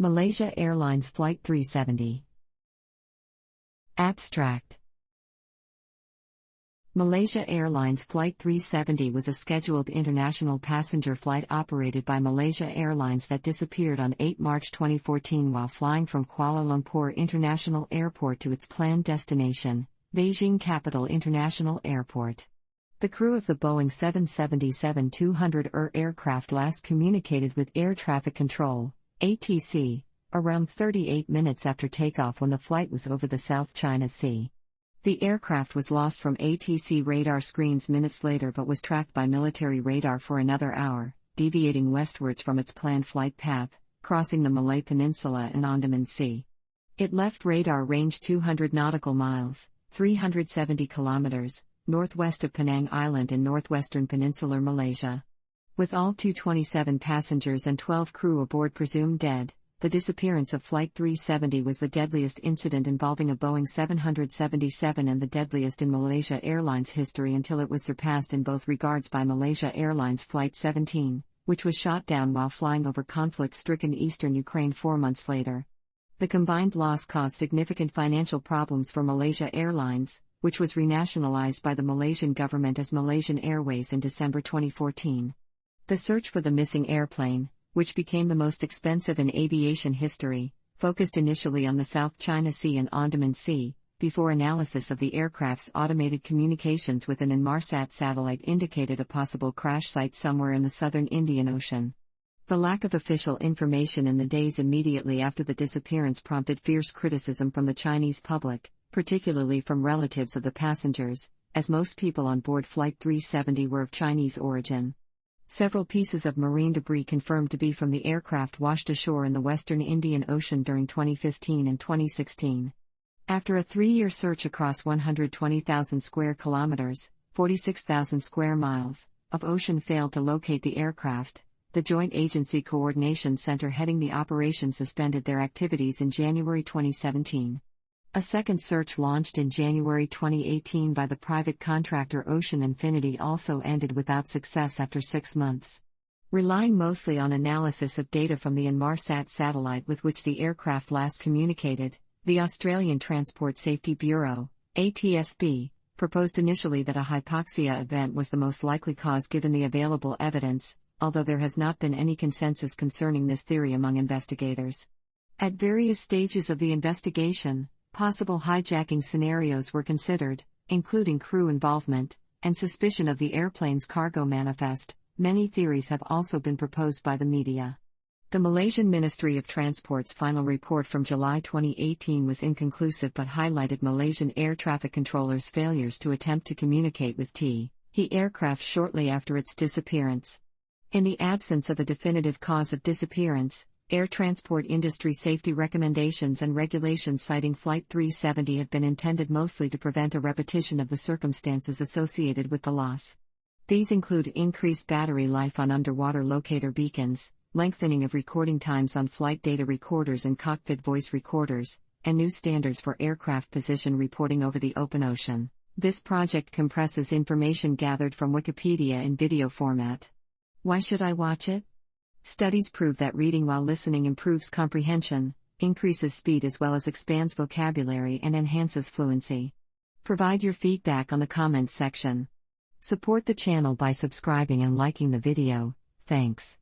Malaysia Airlines Flight 370. Abstract. Malaysia Airlines Flight 370 was a scheduled international passenger flight operated by Malaysia Airlines that disappeared on 8 March 2014 while flying from Kuala Lumpur International Airport to its planned destination, Beijing Capital International Airport. The crew of the Boeing 777-200ER aircraft last communicated with Air Traffic Control, ATC, around 38 minutes after takeoff when the flight was over the South China Sea. The aircraft was lost from ATC radar screens minutes later but was tracked by military radar for another hour, deviating westwards from its planned flight path, crossing the Malay Peninsula and Andaman Sea. It left radar range 200 nautical miles, 370 kilometers, northwest of Penang Island in northwestern peninsular Malaysia. With all 227 passengers and 12 crew aboard presumed dead, the disappearance of Flight 370 was the deadliest incident involving a Boeing 777 and the deadliest in Malaysia Airlines history until it was surpassed in both regards by Malaysia Airlines Flight 17, which was shot down while flying over conflict-stricken eastern Ukraine 4 months later. The combined loss caused significant financial problems for Malaysia Airlines, which was renationalized by the Malaysian government as Malaysian Airways in December 2014. The search for the missing airplane, which became the most expensive in aviation history, focused initially on the South China Sea and Andaman Sea, before analysis of the aircraft's automated communications with an Inmarsat satellite indicated a possible crash site somewhere in the southern Indian Ocean. The lack of official information in the days immediately after the disappearance prompted fierce criticism from the Chinese public, particularly from relatives of the passengers, as most people on board Flight 370 were of Chinese origin. Several pieces of marine debris confirmed to be from the aircraft washed ashore in the western Indian Ocean during 2015 and 2016. After a 3-year search across 120,000 square kilometers, 46,000 square miles, of ocean failed to locate the aircraft, the Joint Agency Coordination Center heading the operation suspended their activities in January 2017. A second search launched in January 2018 by the private contractor Ocean Infinity also ended without success after 6 months. Relying mostly on analysis of data from the Inmarsat satellite with which the aircraft last communicated, the Australian Transport Safety Bureau, ATSB, proposed initially that a hypoxia event was the most likely cause given the available evidence, although there has not been any consensus concerning this theory among investigators. At various stages of the investigation, possible hijacking scenarios were considered, including crew involvement, and suspicion of the airplane's cargo manifest. Many theories have also been proposed by the media. The Malaysian Ministry of Transport's final report from July 2018 was inconclusive but highlighted Malaysian air traffic controllers' failures to attempt to communicate with He aircraft shortly after its disappearance. In the absence of a definitive cause of disappearance, air transport industry safety recommendations and regulations citing Flight 370 have been intended mostly to prevent a repetition of the circumstances associated with the loss. These include increased battery life on underwater locator beacons, lengthening of recording times on flight data recorders and cockpit voice recorders, and new standards for aircraft position reporting over the open ocean. This project compresses information gathered from Wikipedia in video format. Why should I watch it? Studies prove that reading while listening improves comprehension, increases speed as well as expands vocabulary and enhances fluency. Provide your feedback on the comments section. Support the channel by subscribing and liking the video. Thanks.